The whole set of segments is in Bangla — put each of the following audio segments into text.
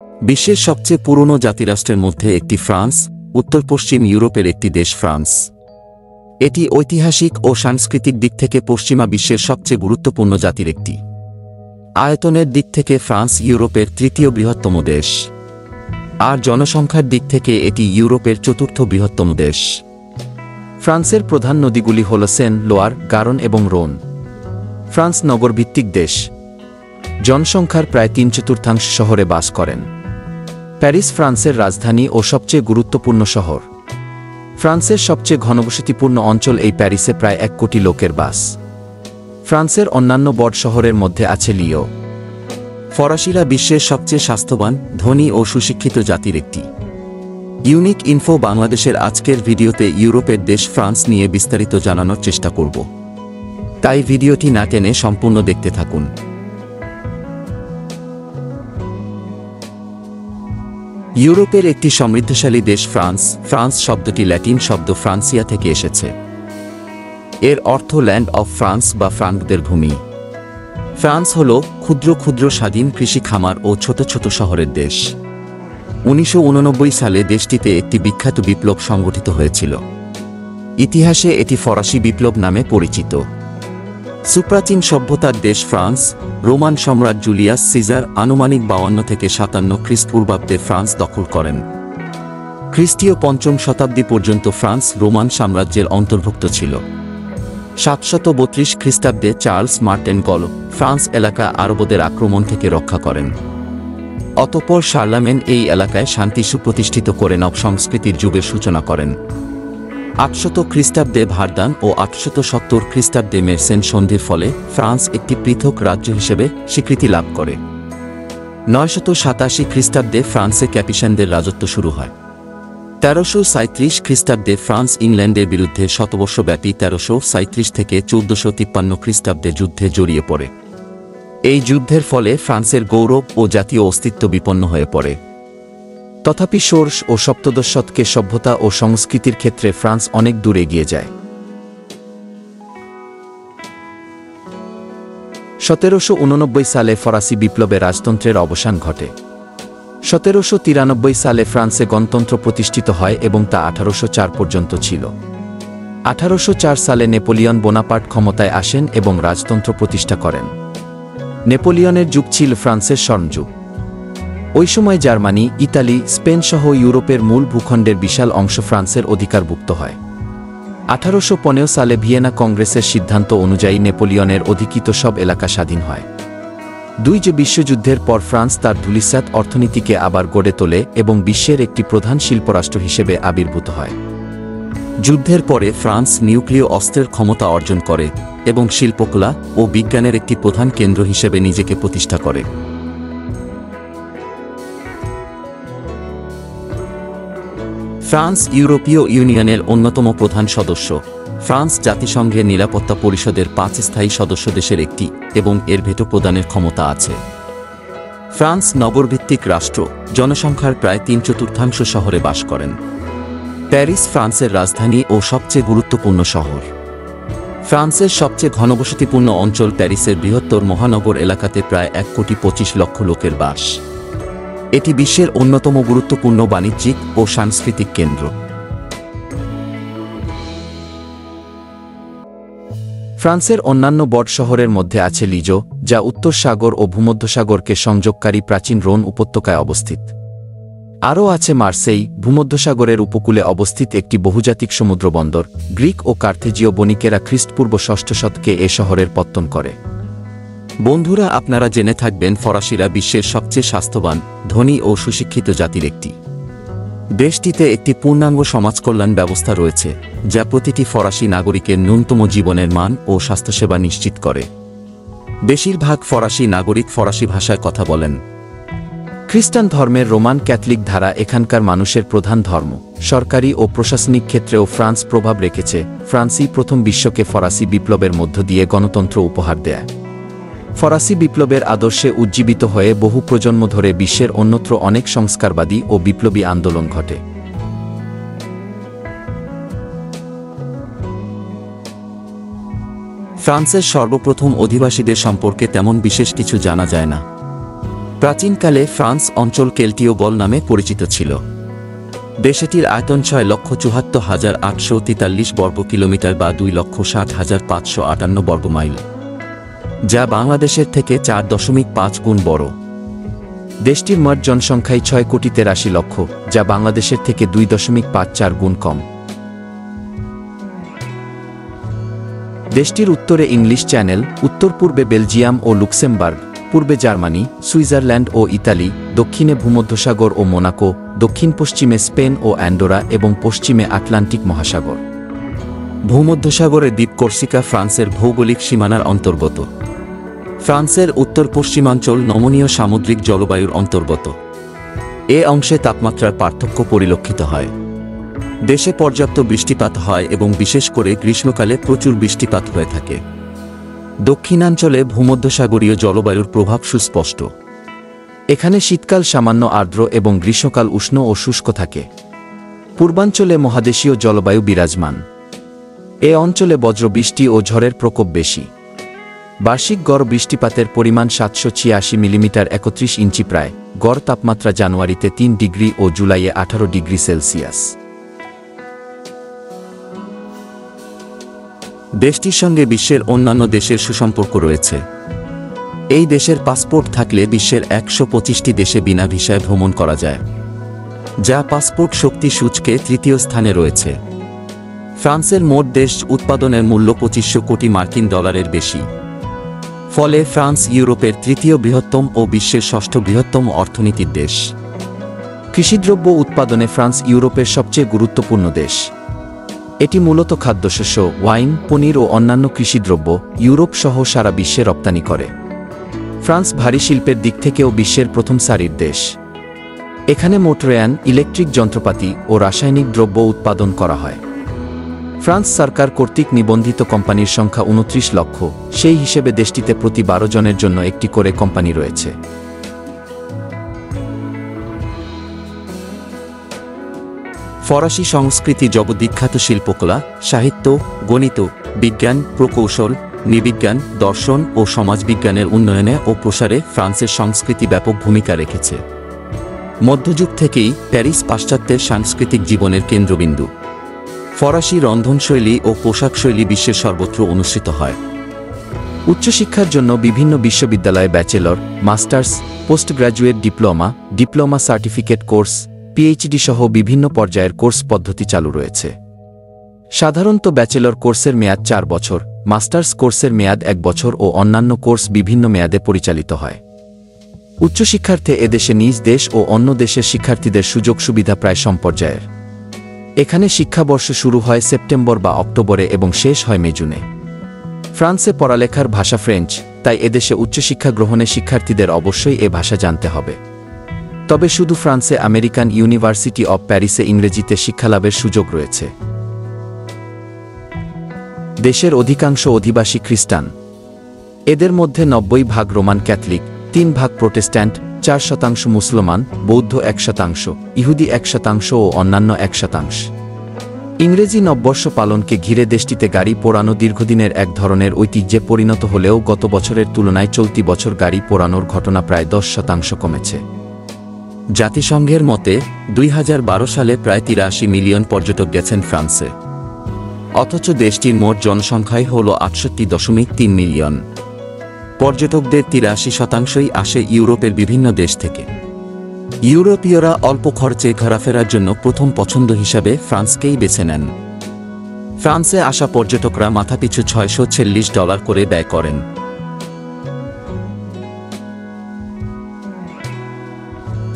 বিশ্বের সবচেয়ে পুরনো জাতিরাষ্ট্রের মধ্যে একটি ফ্রান্স, উত্তর পশ্চিম ইউরোপের একটি দেশ ফ্রান্স। এটি ঐতিহাসিক ও সাংস্কৃতিক দিক থেকে পশ্চিমা বিশ্বের সবচেয়ে গুরুত্বপূর্ণ জাতির একটি। আয়তনের দিক থেকে ফ্রান্স ইউরোপের তৃতীয় বৃহত্তম দেশ, আর জনসংখ্যার দিক থেকে এটি ইউরোপের চতুর্থ বৃহত্তম দেশ। ফ্রান্সের প্রধান নদীগুলি হল সেন, লোয়ার, গারন এবং রোন। ফ্রান্স নগরভিত্তিক দেশ। জনসংখ্যার প্রায় 3/4 শহরে বাস করেন। প্যারিস ফ্রান্সের রাজধানী ও সবচেয়ে গুরুত্বপূর্ণ শহর। ফ্রান্সের সবচেয়ে ঘনবসতিপূর্ণ অঞ্চল এই প্যারিসে প্রায় 1 কোটি লোকের বাস। ফ্রান্সের অন্যান্য বড় শহরের মধ্যে আছে লিও। ফরাসিরা বিশ্বের সবচেয়ে স্বাস্থ্যবান, ধনী ও সুশিক্ষিত জাতির একটি। ইউনিক ইনফো বাংলাদেশের আজকের ভিডিওতে ইউরোপের দেশ ফ্রান্স নিয়ে বিস্তারিত জানানোর চেষ্টা করব, তাই ভিডিওটি না টেনে সম্পূর্ণ দেখতে থাকুন। ইউরোপের একটি সমৃদ্ধশালী দেশ ফ্রান্স। ফ্রান্স শব্দটি ল্যাটিন শব্দ ফ্রান্সিয়া থেকে এসেছে। এর অর্থ ল্যান্ড অফ ফ্রান্স বা ফ্রাঙ্কদের ভূমি। ফ্রান্স হল ক্ষুদ্র ক্ষুদ্র স্বাধীন কৃষি খামার ও ছোট ছোট শহরের দেশ। 1989 সালে দেশটিতে একটি বিখ্যাত বিপ্লব সংগঠিত হয়েছিল। ইতিহাসে এটি ফরাসি বিপ্লব নামে পরিচিত। সুপ্রাচীন সভ্যতার দেশ ফ্রান্স। রোমান সম্রাট জুলিয়াস সিজার আনুমানিক 52 থেকে 57 খ্রিস্টপূর্বাব্দে ফ্রান্স দখল করেন। খ্রিস্টীয় 5ম শতাব্দী পর্যন্ত ফ্রান্স রোমান সাম্রাজ্যের অন্তর্ভুক্ত ছিল। 732 খ্রিস্টাব্দে চার্লস মার্টেন গল ফ্রান্স এলাকা আরবদের আক্রমণ থেকে রক্ষা করেন। অতঃপর শার্লামেন এই এলাকায় শান্তি সুপ্রতিষ্ঠিত করে নব সংস্কৃতির যুগের সূচনা করেন। 800 খ্রিস্টাব্দে ভারদান ও 870 খ্রিস্টাব্দে মেরসেন সন্ধির ফলে ফ্রান্স একটি পৃথক রাজ্য হিসেবে স্বীকৃতি লাভ করে। 987 খ্রিস্টাব্দে ফ্রান্সে ক্যাপিশানদের রাজত্ব শুরু হয়। 1337 খ্রিস্টাব্দে ফ্রান্স ইংল্যান্ডের বিরুদ্ধে শতবর্ষব্যাপী 1337 থেকে 1453 খ্রিস্টাব্দে যুদ্ধে জড়িয়ে পড়ে। এই যুদ্ধের ফলে ফ্রান্সের গৌরব ও জাতীয় অস্তিত্ব বিপন্ন হয়ে পড়ে। তথাপি ষোড়শ ও সপ্তদশ শতকে সভ্যতা ও সংস্কৃতির ক্ষেত্রে ফ্রান্স অনেক দূর এগিয়ে যায়। 1789 সালে ফরাসি বিপ্লবে রাজতন্ত্রের অবসান ঘটে। 1793 সালে ফ্রান্সে গণতন্ত্র প্রতিষ্ঠিত হয় এবং তা 1804 পর্যন্ত ছিল। 1804 সালে নেপোলিয়ন বোনাপার্ট ক্ষমতায় আসেন এবং রাজতন্ত্র প্রতিষ্ঠা করেন। নেপোলিয়নের যুগ ছিল ফ্রান্সের স্বর্ণযুগ। ওই সময় জার্মানি, ইতালি, স্পেন সহ ইউরোপের মূল ভূখণ্ডের বিশাল অংশ ফ্রান্সের অধিকারভুক্ত হয়। 1815 সালে ভিয়েনা কংগ্রেসের সিদ্ধান্ত অনুযায়ী নেপোলিয়নের অধিকৃত সব এলাকা স্বাধীন হয়। বিশ্বযুদ্ধের পর ফ্রান্স তার ধূলিসাৎ অর্থনীতিকে আবার গড়ে তোলে এবং বিশ্বের একটি প্রধান শিল্পরাষ্ট্র হিসেবে আবির্ভূত হয়। যুদ্ধের পরে ফ্রান্স নিউক্লিয় অস্ত্রের ক্ষমতা অর্জন করে এবং শিল্পকলা ও বিজ্ঞানের একটি প্রধান কেন্দ্র হিসেবে নিজেকে প্রতিষ্ঠা করে। ফ্রান্স ইউরোপীয় ইউনিয়নের অন্যতম প্রধান সদস্য। ফ্রান্স জাতিসংঘের নিরাপত্তা পরিষদের 5 স্থায়ী সদস্য দেশের একটি এবং এর ভেটো প্রদানের ক্ষমতা আছে। ফ্রান্স নগরভিত্তিক রাষ্ট্র। জনসংখ্যার প্রায় 3/4 শহরে বাস করেন। প্যারিস ফ্রান্সের রাজধানী ও সবচেয়ে গুরুত্বপূর্ণ শহর। ফ্রান্সের সবচেয়ে ঘনবসতিপূর্ণ অঞ্চল প্যারিসের বৃহত্তর মহানগর এলাকাতে প্রায় 1,25,00,000 লোকের বাস। এটি বিশ্বের অন্যতম গুরুত্বপূর্ণ বাণিজ্যিক ও সাংস্কৃতিক কেন্দ্র। ফ্রান্সের অন্যান্য বড় শহরের মধ্যে আছে লিজো, যা উত্তর সাগর ও ভূমধ্যসাগরকে সংযোগকারী প্রাচীন রোন উপত্যকায় অবস্থিত। আরও আছে মার্সেই, ভূমধ্যসাগরের উপকূলে অবস্থিত একটি বহুজাতিক সমুদ্রবন্দর। গ্রিক ও কার্থেজীয় বণিকেরা খ্রিস্টপূর্ব 6ষ্ঠ শতকে এ শহরের পত্তন করে। বন্ধুরা, আপনারা জেনে থাকবেন ফরাসিরা বিশ্বের সবচেয়ে স্বাস্থ্যবান, ধনী ও সুশিক্ষিত জাতির একটি। দেশটিতে একটি পূর্ণাঙ্গ সমাজকল্যাণ ব্যবস্থা রয়েছে, যা প্রতিটি ফরাসি নাগরিকের ন্যূনতম জীবনের মান ও স্বাস্থ্যসেবা নিশ্চিত করে। বেশিরভাগ ফরাসি নাগরিক ফরাসি ভাষায় কথা বলেন। খ্রিস্টান ধর্মের রোমান ক্যাথলিক ধারা এখানকার মানুষের প্রধান ধর্ম। সরকারি ও প্রশাসনিক ক্ষেত্রেও ফ্রান্স প্রভাব রেখেছে। ফ্রান্সই প্রথম বিশ্বকে ফরাসি বিপ্লবের মধ্য দিয়ে গণতন্ত্র উপহার দেয়। ফরাসি বিপ্লবের আদর্শে উজ্জীবিত হয়ে বহু প্রজন্ম ধরে বিশ্বের অন্যত্র অনেক সংস্কারবাদী ও বিপ্লবী আন্দোলন ঘটে। ফ্রান্সের সর্বপ্রথম অধিবাসীদের সম্পর্কে তেমন বিশেষ কিছু জানা যায় না। প্রাচীনকালে ফ্রান্স অঞ্চল কেল্টীয় গল নামে পরিচিত ছিল। দেশটির আয়তন 6,74,843 বর্গ কিলোমিটার বা 2,60,558 বর্গ মাইল, যা বাংলাদেশের থেকে 4.5 গুণ বড়। দেশটির মোট জনসংখ্যাই 6,83,00,000, যা বাংলাদেশের থেকে 2.54 গুণ কম। দেশটির উত্তরে ইংলিশ চ্যানেল, উত্তর পূর্বে বেলজিয়াম ও লুক্সেমবার্গ, পূর্বে জার্মানি, সুইজারল্যান্ড ও ইতালি, দক্ষিণে ভূমধ্যসাগর ও মোনাকো, দক্ষিণ পশ্চিমে স্পেন ও অ্যান্ডোরা এবং পশ্চিমে আটলান্টিক মহাসাগর। ভূমধ্যসাগরের দ্বীপ কর্সিকা ফ্রান্সের ভৌগোলিক সীমানার অন্তর্গত। ফ্রান্সের উত্তর পশ্চিমাঞ্চল নমনীয় সামুদ্রিক জলবায়ুর অন্তর্গত। এ অংশে তাপমাত্রার পার্থক্য পরিলক্ষিত হয়। দেশে পর্যাপ্ত বৃষ্টিপাত হয় এবং বিশেষ করে গ্রীষ্মকালে প্রচুর বৃষ্টিপাত হয়ে থাকে। দক্ষিণাঞ্চলে ভূমধ্যসাগরীয় জলবায়ুর প্রভাব সুস্পষ্ট। এখানে শীতকাল সামান্য আর্দ্র এবং গ্রীষ্মকাল উষ্ণ ও শুষ্ক থাকে। পূর্বাঞ্চলে মহাদেশীয় জলবায়ু বিরাজমান। এ অঞ্চলে বজ্রবৃষ্টি ও ঝড়ের প্রকোপ বেশি। বার্ষিক গড় বৃষ্টিপাতের পরিমাণ 786 মিলিমিটার 31 ইঞ্চি, প্রায়। গড় তাপমাত্রা জানুয়ারিতে 3 ডিগ্রি ও জুলাইয়ে 18 ডিগ্রি সেলসিয়াস। দেশটির সঙ্গে বিশ্বের অন্যান্য দেশের সুসম্পর্ক রয়েছে। এই দেশের পাসপোর্ট থাকলে বিশ্বের 125টি দেশে বিনা ভিসায় ভ্রমণ করা যায়, যা পাসপোর্ট শক্তি সূচকে তৃতীয় স্থানে রয়েছে। ফ্রান্সের মোট দেশ উৎপাদনের মূল্য 2500 কোটি মার্কিন ডলারের বেশি। ফলে ফ্রান্স ইউরোপের তৃতীয় বৃহত্তম ও বিশ্বের ষষ্ঠ বৃহত্তম অর্থনীতির দেশ। কৃষিদ্রব্য উৎপাদনে ফ্রান্স ইউরোপের সবচেয়ে গুরুত্বপূর্ণ দেশ। এটি মূলত খাদ্যশস্য, ওয়াইন, পনির ও অন্যান্য কৃষিদ্রব্য ইউরোপ সহ সারা বিশ্বে রপ্তানি করে। ফ্রান্স ভারী শিল্পের দিক থেকেও বিশ্বের প্রথম সারির দেশ। এখানে মোটরযান, ইলেকট্রিক যন্ত্রপাতি ও রাসায়নিক দ্রব্য উৎপাদন করা হয়। ফ্রান্স সরকার কর্তৃক নিবন্ধিত কোম্পানির সংখ্যা 29 লক্ষ। সেই হিসেবে দেশটিতে প্রতি 12 জনের জন্য একটি করে কোম্পানি রয়েছে। ফরাসি সংস্কৃতি জগদ্বিখ্যাত শিল্পকলা, সাহিত্য, গণিত, বিজ্ঞান, প্রকৌশল, নৃবিজ্ঞান, দর্শন ও সমাজবিজ্ঞানের উন্নয়নে ও প্রসারে ফ্রান্সের সংস্কৃতি ব্যাপক ভূমিকা রেখেছে। মধ্যযুগ থেকেই প্যারিস পাশ্চাত্যের সাংস্কৃতিক জীবনের কেন্দ্রবিন্দু। ফরাসি রন্ধনশৈলী ও পোশাকশৈলী বিশ্বের সর্বত্র অনুসৃত হয়। উচ্চশিক্ষার জন্য বিভিন্ন বিশ্ববিদ্যালয়ে bachelor, masters, post graduate diploma, diploma certificate course, PhD সহ বিভিন্ন পর্যায়ের কোর্স পদ্ধতি চালু রয়েছে। সাধারণত ব্যাচেলর কোর্সের মেয়াদ 4 বছর, মাস্টার্স কোর্সের মেয়াদ 1 বছর ও অন্যান্য কোর্স বিভিন্ন মেয়াদে পরিচালিত হয়। উচ্চশিক্ষার্থে এদেশে নিজ দেশ ও অন্য দেশের শিক্ষার্থীদের সুযোগ সুবিধা প্রায় সমপর্যায়ের। এখানে শিক্ষাবর্ষ শুরু হয় সেপ্টেম্বর বা অক্টোবরে এবং শেষ হয় মে-জুনে। ফ্রান্সে পড়ালেখার ভাষা ফ্রেঞ্চ, তাই এদেশে উচ্চশিক্ষা গ্রহণে শিক্ষার্থীদের অবশ্যই এ ভাষা জানতে হবে। তবে শুধু ফ্রান্সে আমেরিকান ইউনিভার্সিটি অব প্যারিসে ইংরেজিতে শিক্ষালাভের সুযোগ রয়েছে। দেশের অধিকাংশ অধিবাসী খ্রিস্টান। এদের মধ্যে 90% রোমান ক্যাথলিক, 3% প্রোটেস্ট্যান্ট, 4% মুসলমান, বৌদ্ধ 1%, ইহুদি 1% ও অন্যান্য 1%। ইংরেজি নববর্ষ পালনকে ঘিরে দেশটিতে গাড়ি পোড়ানো দীর্ঘদিনের এক ধরনের ঐতিহ্যে পরিণত হলেও গত বছরের তুলনায় চলতি বছর গাড়ি পোড়ানোর ঘটনা প্রায় 10% কমেছে। জাতিসংঘের মতে 2012 সালে প্রায় 83 মিলিয়ন পর্যটক গেছেন ফ্রান্সে। অথচ দেশটির মোট জনসংখ্যাই হল 68.3 মিলিয়ন। পর্যটকদের 83%ই আসে ইউরোপের বিভিন্ন দেশ থেকে। ইউরোপীয়রা অল্প খরচে ঘোরাফেরার জন্য প্রথম পছন্দ হিসাবে ফ্রান্সকেই বেছে নেন। ফ্রান্সে আসা পর্যটকরা মাথাপিছু $646 করে ব্যয় করেন।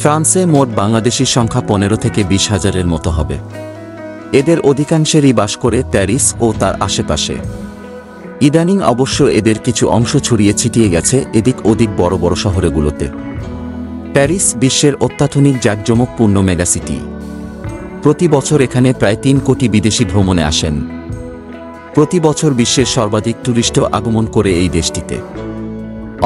ফ্রান্সে মোট বাংলাদেশির সংখ্যা 15 থেকে 20 হাজারের মতো হবে। এদের অধিকাংশেরই বাস করে প্যারিস ও তার আশেপাশে। ইদানিং অবশ্য এদের কিছু অংশ ছড়িয়ে ছিটিয়ে গেছে এদিক ওদিক বড় বড় শহরগুলোতে। প্যারিস বিশ্বের অত্যাধুনিক জাঁকজমকপূর্ণ মেগাসিটি। প্রতি বছর এখানে প্রায় 3 কোটি বিদেশি ভ্রমণে আসেন। প্রতি বছর বিশ্বের সর্বাধিক টুরিস্টও আগমন করে এই দেশটিতে।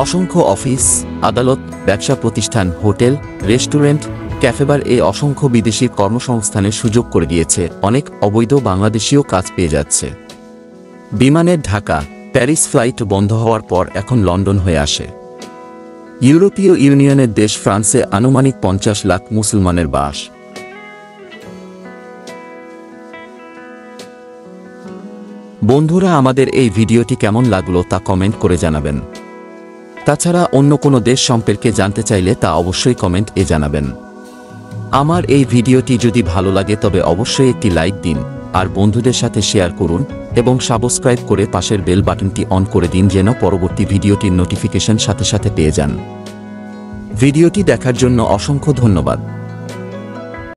অসংখ্য অফিস, আদালত, ব্যবসা প্রতিষ্ঠান, হোটেল, রেস্টুরেন্ট, ক্যাফেবার এই অসংখ্য বিদেশির কর্মসংস্থানের সুযোগ করে দিয়েছে। অনেক অবৈধ বাংলাদেশিও কাজ পেয়ে যাচ্ছে। বিমানের ঢাকা প্যারিস ফ্লাইট বন্ধ হওয়ার পর এখন লন্ডন হয়ে আসে। ইউরোপীয় ইউনিয়নের দেশ ফ্রান্সে আনুমানিক 50 লাখ মুসলমানের বাস। বন্ধুরা, আমাদের এই ভিডিওটি কেমন লাগলো তা কমেন্ট করে জানাবেন। তাছাড়া অন্য কোনো দেশ সম্পর্কে জানতে চাইলে তা অবশ্যই কমেন্ট এ জানাবেন। আমার এই ভিডিওটি যদি ভালো লাগে তবে অবশ্যই একটি লাইক দিন, আর বন্ধুদের সাথে শেয়ার করুন এবং সাবস্ক্রাইব করে পাশের বেল বাটনটি অন করে দিন যেন পরবর্তী ভিডিওটির নোটিফিকেশন সাথে সাথে পেয়ে যান। ভিডিওটি দেখার জন্য অসংখ্য ধন্যবাদ।